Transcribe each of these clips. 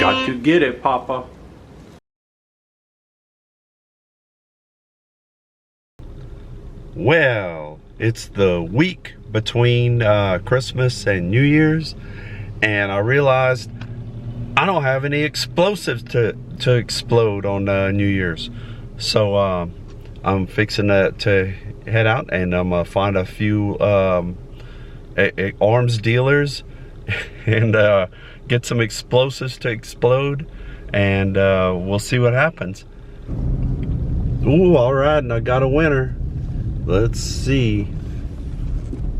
Got to get it, Papa. Well, it's the week between Christmas and New Year's, and I realized I don't have any explosives to explode on New Year's. So I'm fixing to head out, and I'm gonna find a few arms dealers and get some explosives to explode, and we'll see what happens. Ooh, all right, and I got a winner. Let's see.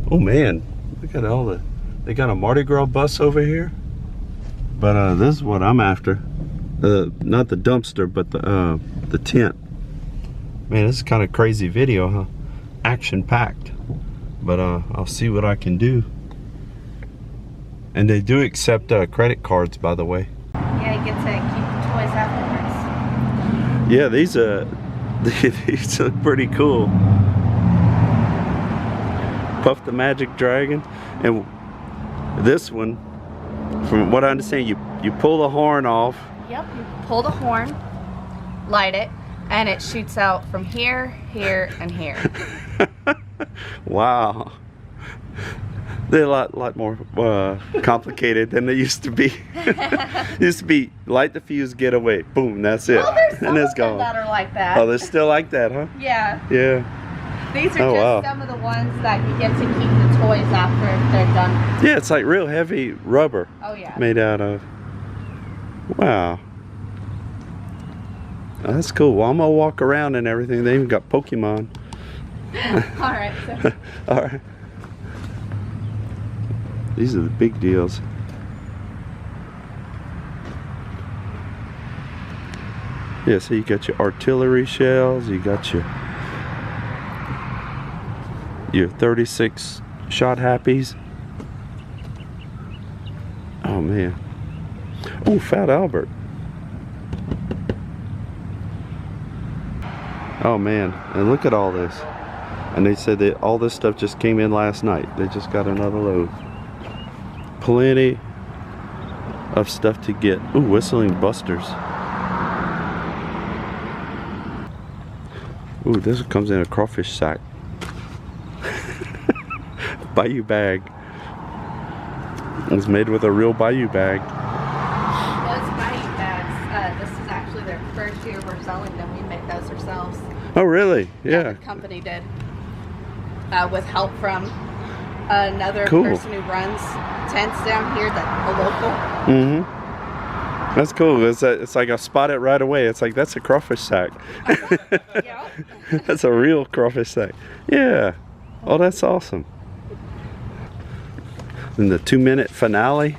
Oh man, look at all they got a Mardi Gras bus over here. But this is what I'm after. Not the dumpster, but the tent. Man, this is kind of crazy video, huh? Action packed. But I'll see what I can do. And they do accept credit cards, by the way. Yeah, you get to keep the toys afterwards. Yeah, these look pretty cool. Puff the Magic Dragon, and this one, from what I understand, you pull the horn off. Yep, you pull the horn, light it, and it shoots out from here, here, and here. Wow. They're a lot more complicated than they used to be. Used to be light the fuse, get away, boom, that's it. Well, there's some and it's of them gone. that are like that. Oh, they're still like that, huh? Yeah. Yeah. These are just some of the ones that you get to keep the toys after they're done. Yeah, it's like real heavy rubber. Oh yeah. Made out of. Wow. Oh, that's cool. Well, I'm gonna walk around and everything. They even got Pokemon. All right. So. All right. These are the big deals. Yeah, so you got your artillery shells, you got your 36 shot happies. Oh man. Oh, Fat Albert. Oh man, and look at all this. And they said that all this stuff just came in last night. They just got another load. Plenty of stuff to get. Ooh, Whistling Busters. Ooh, this comes in a crawfish sack. Bayou bag. It's made with a real Bayou bag. Those Bayou bags, this is actually their first year we're selling them. We make those ourselves. Oh really? Yeah. The company did. With help from another cool. person who runs tents down here, that a local. Mm-hmm. That's cool. It's like I spot it right away. It's like, that's a crawfish sack. Yeah. That's a real crawfish sack. Yeah. Oh, that's awesome. And the 2-minute finale.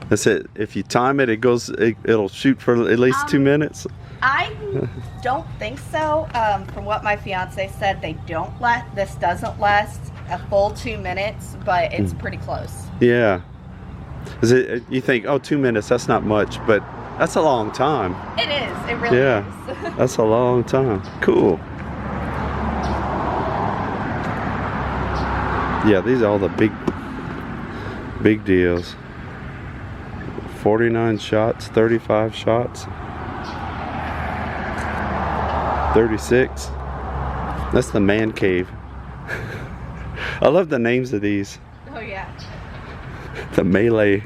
That's it. If you time it, it'll shoot for at least 2 minutes. I don't think so. From what my fiance said, this doesn't last a full 2 minutes, but it's pretty close. Yeah. You think, oh, 2 minutes, that's not much, but that's a long time. It is. It really is. That's a long time. Cool. Yeah, these are all the big deals. 49 shots, 35 shots. 36. That's the man cave. I love the names of these. Oh yeah. The melee.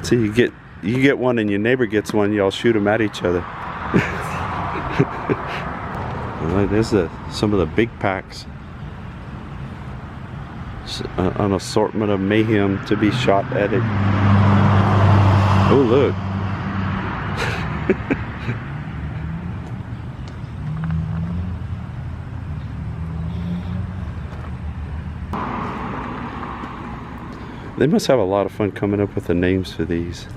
See, you get one and your neighbor gets one, y'all shoot them at each other. Right, there's some of the big packs. An assortment of mayhem to be shot at it. Oh look. They must have a lot of fun coming up with the names for these.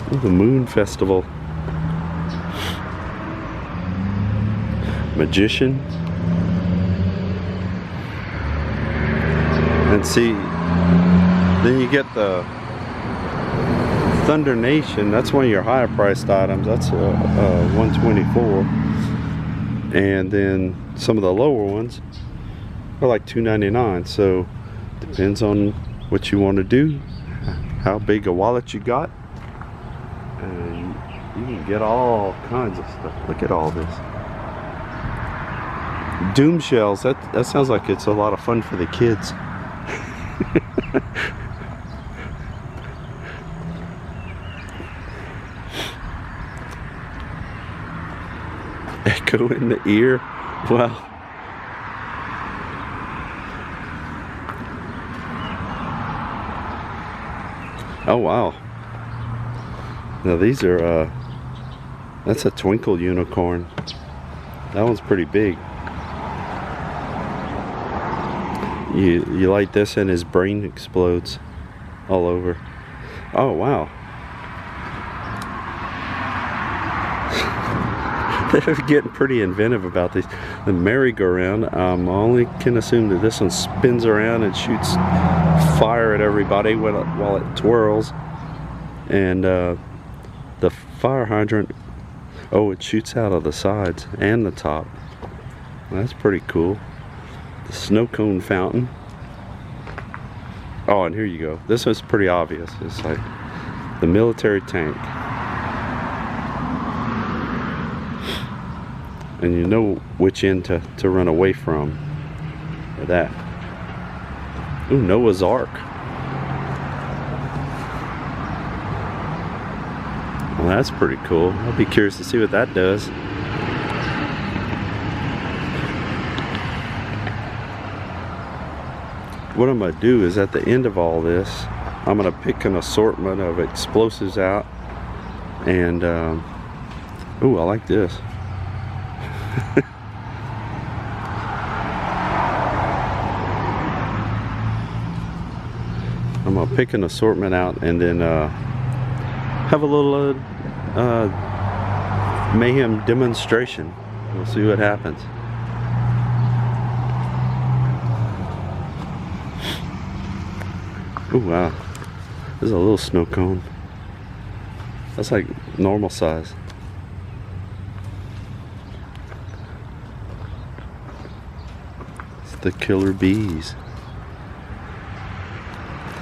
Oh, the Moon Festival. Magician. And see, then you get the Thunder Nation. That's one of your higher priced items. That's $124. And then some of the lower ones are like $2.99. So depends on what you want to do, how big a wallet you got, and you can get all kinds of stuff. Look at all this. Doom shells, that sounds like it's a lot of fun for the kids. Echo in the ear. Wow. Oh wow. Now these are that's a twinkle unicorn. That one's pretty big. You light this and his brain explodes all over. Oh wow. They're getting pretty inventive about these. The merry-go-round, I only can assume that this one spins around and shoots fire at everybody while it twirls. And the fire hydrant, oh, it shoots out of the sides and the top. That's pretty cool. The snow cone fountain. Oh, and here you go. This one's pretty obvious. It's like the military tank. And you know which end to run away from. Look at that. Ooh, Noah's Ark. Well, that's pretty cool. I'll be curious to see what that does. What I'm going to do is at the end of all this, I'm going to pick an assortment of explosives out. And, ooh, I like this. I'm gonna pick an assortment out and then have a little mayhem demonstration. We'll see what happens. Oh wow, there's a little snow cone. That's like normal size. The killer bees.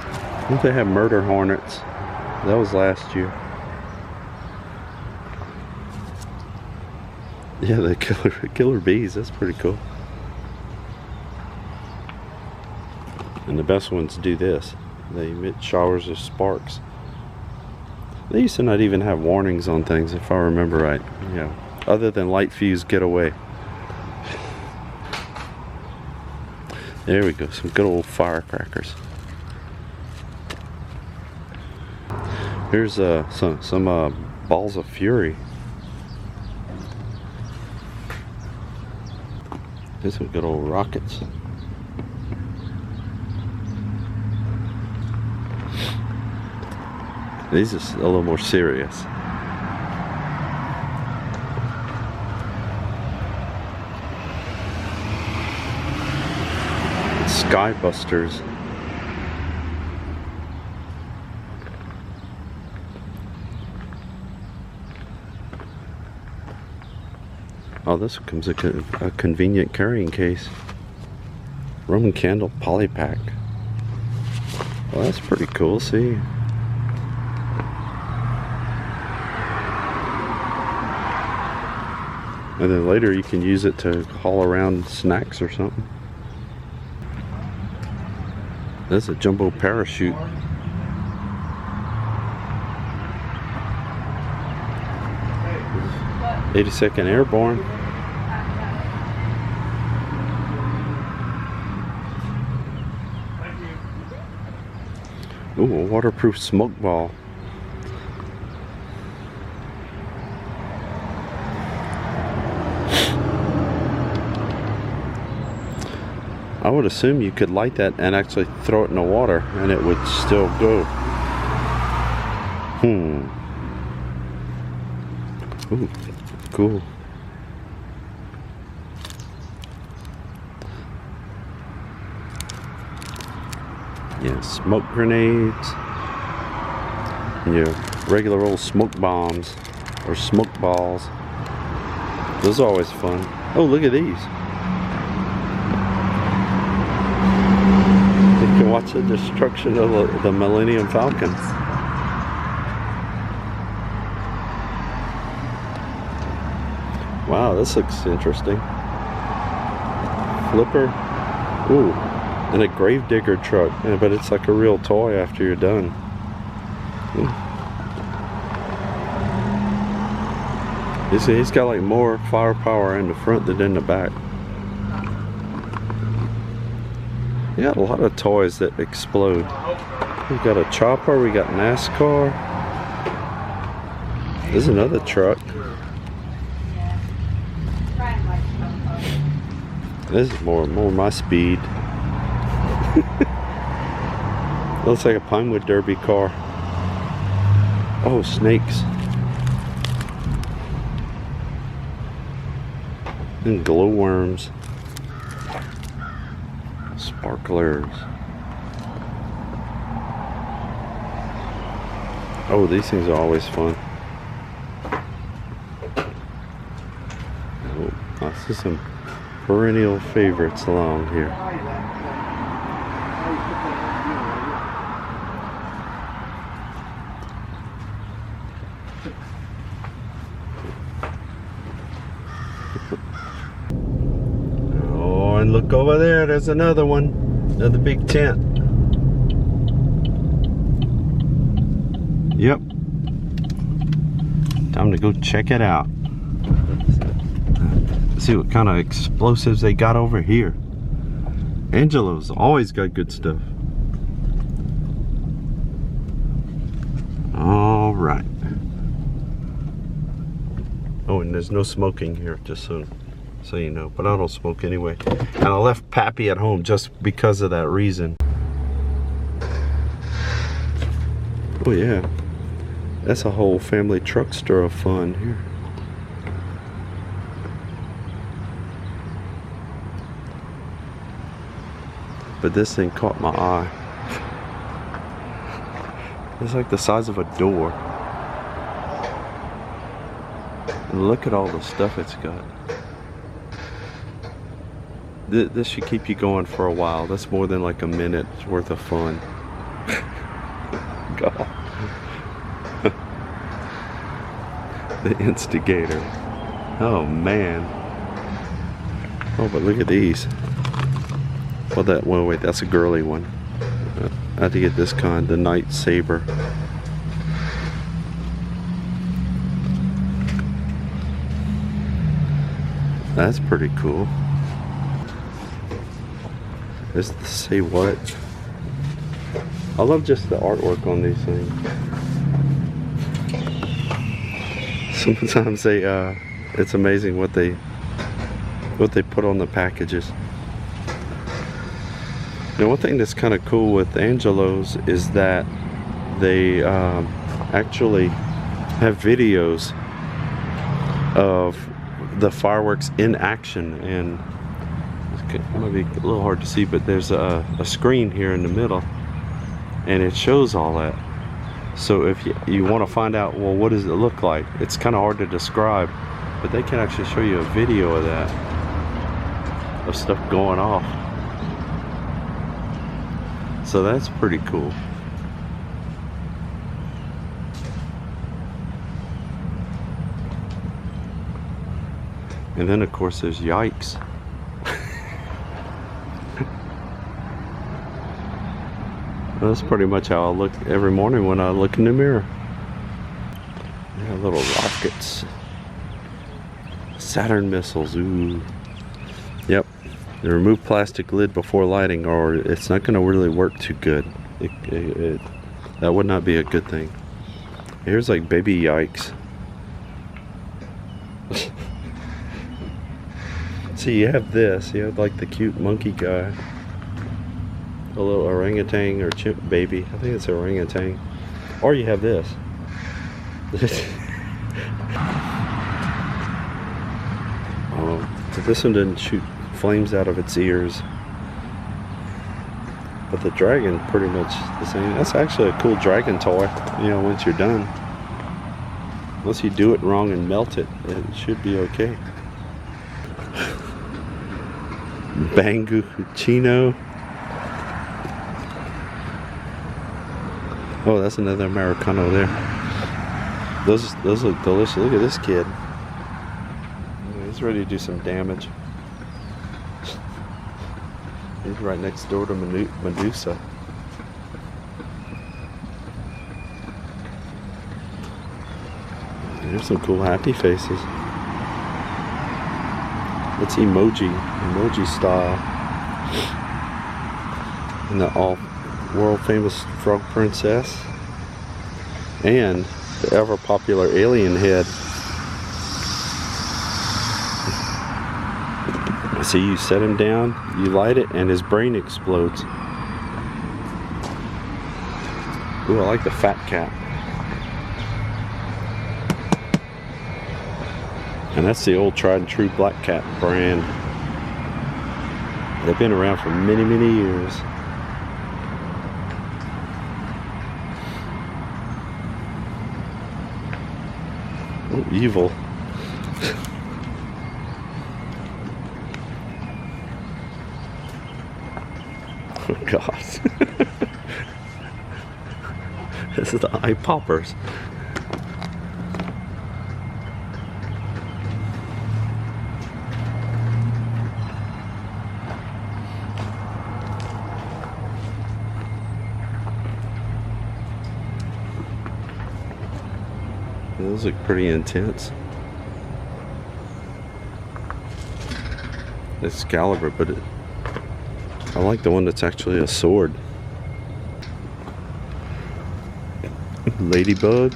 I think they have murder hornets. That was last year. Yeah, the killer bees. That's pretty cool. And the best ones do this. They emit showers of sparks. They used to not even have warnings on things, if I remember right. Yeah. Other than light fuse, get away. There we go, some good old firecrackers. Here's some balls of fury. Here's some good old rockets. These are a little more serious. Skybusters. Oh, this comes a convenient carrying case. Roman candle polypack. Well, that's pretty cool. See. And then later you can use it to haul around snacks or something. That's a jumbo parachute. What? 82nd Airborne. Ooh, a waterproof smoke ball. I would assume you could light that and actually throw it in the water and it would still go. Ooh, cool. Yeah, smoke grenades. And your regular old smoke bombs or smoke balls. Those are always fun. Oh, look at these. You can watch the destruction of the Millennium Falcon. Wow, this looks interesting. Flipper. Ooh, and a gravedigger truck. Yeah, but it's like a real toy after you're done. You see, he's got like more firepower in the front than in the back. You got a lot of toys that explode. We got a chopper, we got NASCAR. There's another truck. This is more my speed. Looks like a Pinewood Derby car. Oh, snakes. And glowworms. Sparklers. Oh, these things are always fun. Oh, I see some perennial favorites along here. Oh, and look over there, there's another one. Another big tent. Yep. Time to go check it out. Let's see what kind of explosives they got over here. Angelo's always got good stuff. All right. Oh, and there's no smoking here, just so you know. But I don't smoke anyway. And I left Pappy at home just because of that reason. Oh yeah. That's a whole family truckster of fun here. But this thing caught my eye. It's like the size of a door. And look at all the stuff it's got. This should keep you going for a while. That's more than like a minute's worth of fun. God. The instigator. Oh man. Oh, but look at these. Well, wait, that's a girly one. I have to get this kind, the Night Saber. That's pretty cool. This say what? I love just the artwork on these things. Sometimes they it's amazing what they put on the packages. Now, one thing that's kind of cool with Angelo's is that they actually have videos of the fireworks in action, and it might be a little hard to see, but there's a screen here in the middle, and it shows all that. So if you want to find out, well, what does it look like? It's kind of hard to describe, but they can actually show you a video of that, of stuff going off. So that's pretty cool. And then of course there's yikes. That's pretty much how I look every morning when I look in the mirror. Yeah, little rockets. Saturn missiles, ooh. Yep. The remove plastic lid before lighting, or it's not going to really work too good. That would not be a good thing. Here's like baby yikes. See, you have this. You have like the cute monkey guy. A little orangutan or chimp baby. I think it's an orangutan. Or you have this. Oh, this one didn't shoot flames out of its ears. But the dragon pretty much the same. That's actually a cool dragon toy, you know, once you're done. Unless you do it wrong and melt it, it should be okay. Bangu Chino. Oh, that's another Americano there. Those look delicious. Look at this kid. He's ready to do some damage. He's right next door to Medusa. There's some cool happy faces. It's emoji style. And the all world famous frog princess. And the ever popular alien head. So you set him down, you light it, and his brain explodes. Ooh, I like the fat cat. And that's the old tried and true Black Cat brand. They've been around for many, many years. Oh, evil. Oh God. This is the eye poppers. Those look pretty intense. Excalibur, but I like the one that's actually a sword. Ladybug.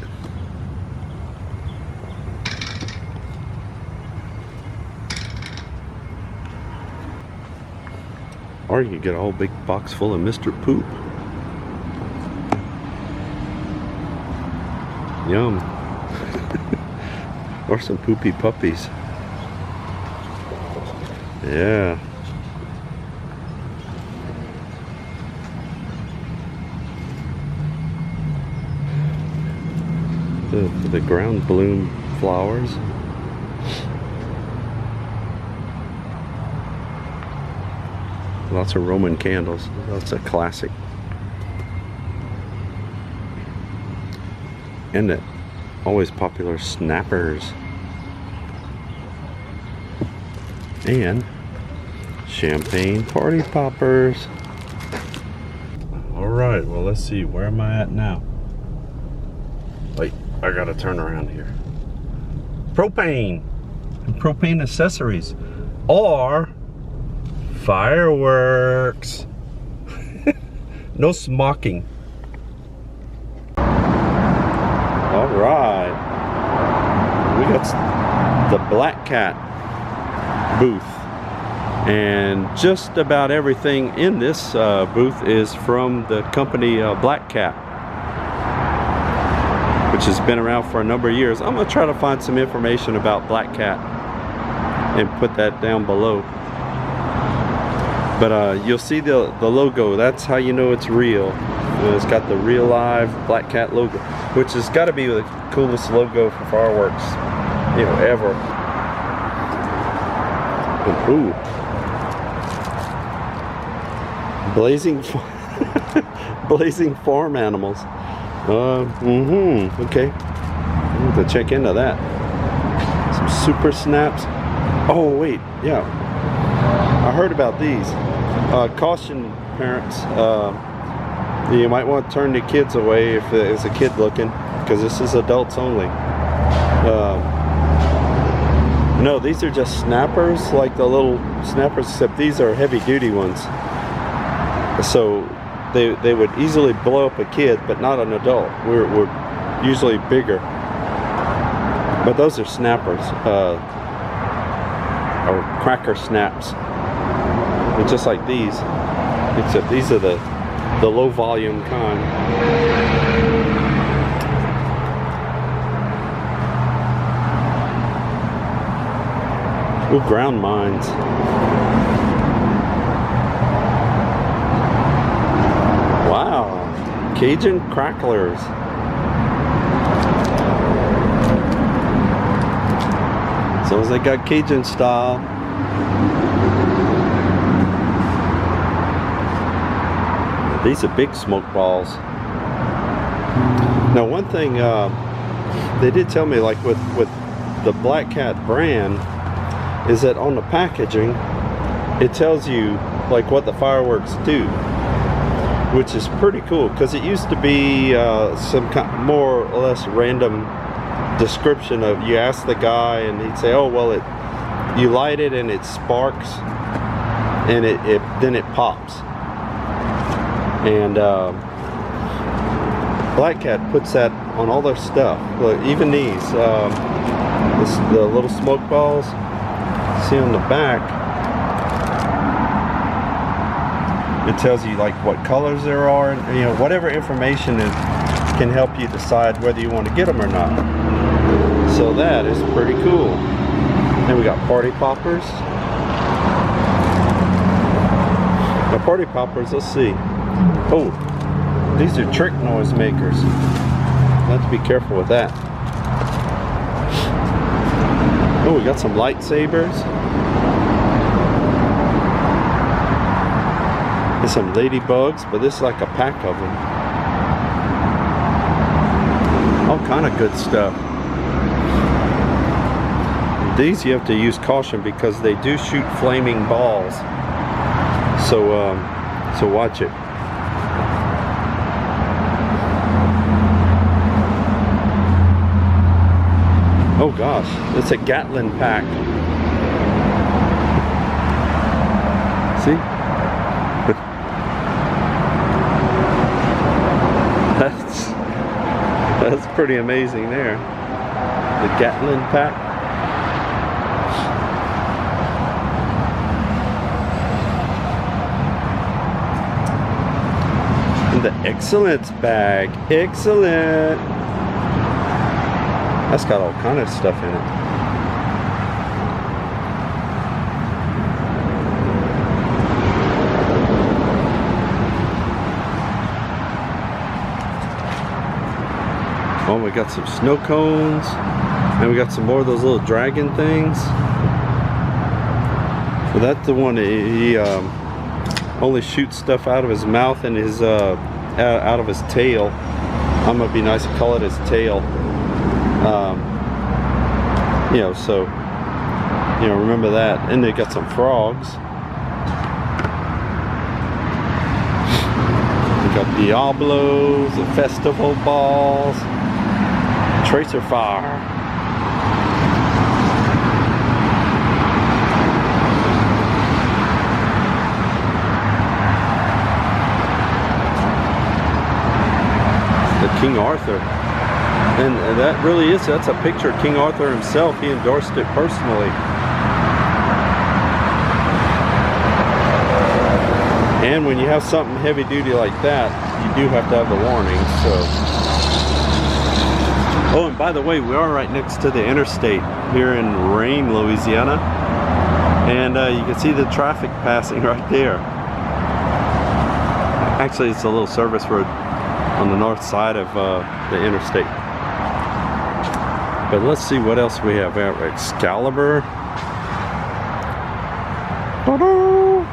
Or you could get a whole big box full of Mr. Poop. Yum. Or some poopy puppies. Yeah. The ground bloom flowers. Lots of Roman candles. That's a classic. And it always popular snappers. And champagne party poppers. Alright, well let's see, where am I at now? Wait, I gotta turn around here. Propane and propane accessories or fireworks. No smocking. Alright, we got the Black Cat booth, and just about everything in this booth is from the company Black Cat, which has been around for a number of years. I'm gonna try to find some information about Black Cat and put that down below. But you'll see the logo. That's how you know it's real. It's got the real live Black Cat logo, which has got to be the coolest logo for fireworks, you know, ever. Ooh. Blazing farm animals. Okay. I need to check into that. Some super snaps. Oh wait, yeah. I heard about these. Caution parents. You might want to turn the kids away if there's a kid looking, because this is adults only. No, these are just snappers, like the little snappers, except these are heavy duty ones. So they would easily blow up a kid, but not an adult. We're usually bigger. But those are snappers, or cracker snaps. They're just like these, except these are the low volume kind. Ooh, ground mines. Cajun cracklers. As long as they got Cajun style. These are big smoke balls. Now one thing they did tell me, like with the Black Cat brand, is that on the packaging it tells you like what the fireworks do, which is pretty cool, because it used to be some kind, more or less random description of, you ask the guy and he'd say, oh well, you light it and it sparks and then it pops. And Black Cat puts that on all their stuff. Look, even these, the little smoke balls, see on the back, it tells you like what colors there are, and you know, whatever information can help you decide whether you want to get them or not. So that is pretty cool. Then we got party poppers. The party poppers, let's see. Oh, these are trick noise makers. Have to be careful with that. Oh, we got some lightsabers. And some ladybugs, but this is like a pack of them. All kind of good stuff. These you have to use caution because they do shoot flaming balls. So watch it. Oh gosh, it's a Gatlin pack. See? That's pretty amazing there. The Gatlin pack. And the Excellence bag. Excellent. That's got all kind of stuff in it. Oh, we got some snow cones, and we got some more of those little dragon things. So that's the one that he only shoots stuff out of his mouth and his out of his tail. I'm gonna be nice and call it his tail. You know, so you know, remember that. And they got some frogs. We got Diablos, the festival balls, tracer fire. The King Arthur. And that really is, that's a picture of King Arthur himself. He endorsed it personally. And when you have something heavy duty like that, you do have to have the warning. So. Oh, and by the way, we are right next to the interstate here in Rayne, Louisiana. And you can see the traffic passing right there. Actually, it's a little service road on the north side of the interstate. But let's see what else we have. We have Excalibur. Ta-da!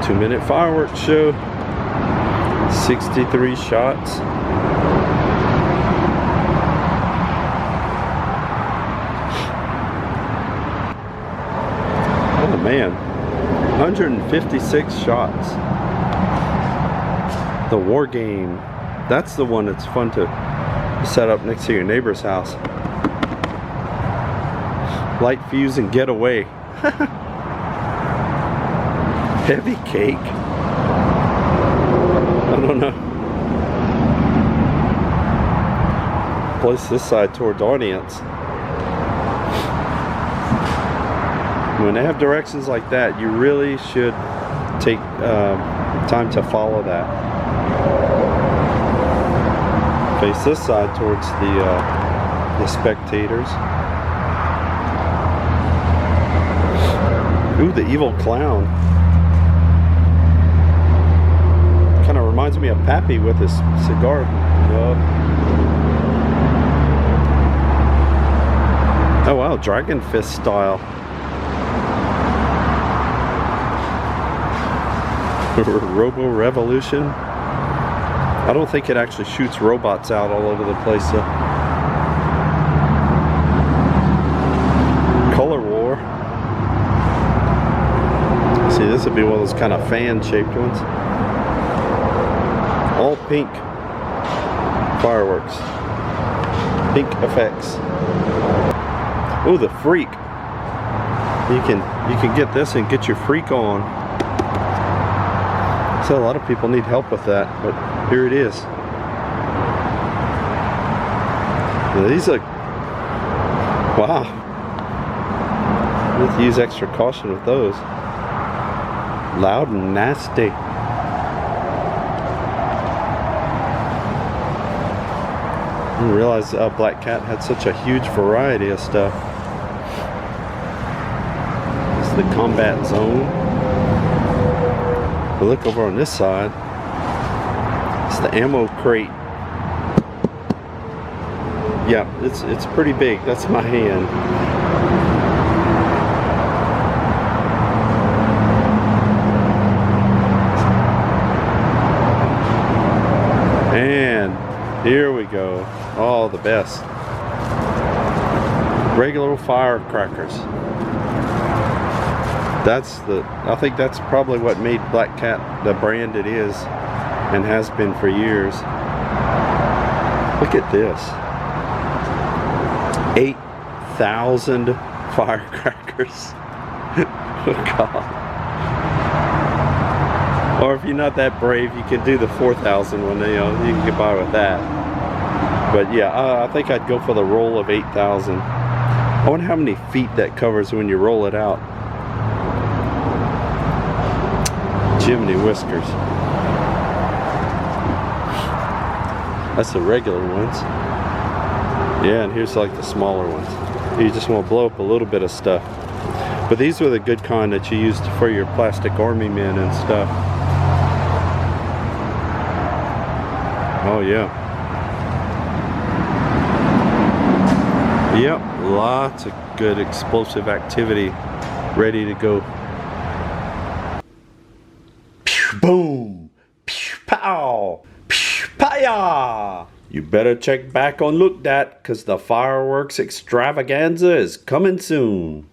2-minute fireworks show. 63 shots. Oh man, 156 shots. The War Game. That's the one that's fun to set up next to your neighbor's house. Light fuse and get away. Heavy cake. I don't know. Place this side towards audience. When they have directions like that, you really should take time to follow that. Face this side towards the spectators. Ooh, the evil clown. reminds me of Pappy with his cigar. Oh wow, Dragon Fist style. Robo Revolution. I don't think it actually shoots robots out all over the place though. Color War. See, this would be one of those kind of fan-shaped ones. All pink fireworks. Pink effects. Oh, the freak. You can get this and get your freak on. So a lot of people need help with that, but here it is. Now these are, wow. You have to use extra caution with those. Loud and nasty. I didn't realize Black Cat had such a huge variety of stuff. This is the combat zone. But look over on this side. It's the ammo crate. Yeah, it's pretty big. That's my hand. And here we go. Oh, the best. Regular firecrackers. I think that's probably what made Black Cat the brand it is and has been for years. Look at this. 8,000 firecrackers. Oh God. Or if you're not that brave, you can do the 4,000 one. You can get by with that. But yeah, I think I'd go for the roll of 8,000. I wonder how many feet that covers when you roll it out. Jiminy whiskers. That's the regular ones. Yeah, and here's like the smaller ones. You just want to blow up a little bit of stuff. But these were the good kind that you used for your plastic army men and stuff. Oh yeah. Yep, lots of good explosive activity ready to go. Pew, boom, pew, pow, pew, paya. You better check back on Look Dat, cause the fireworks extravaganza is coming soon.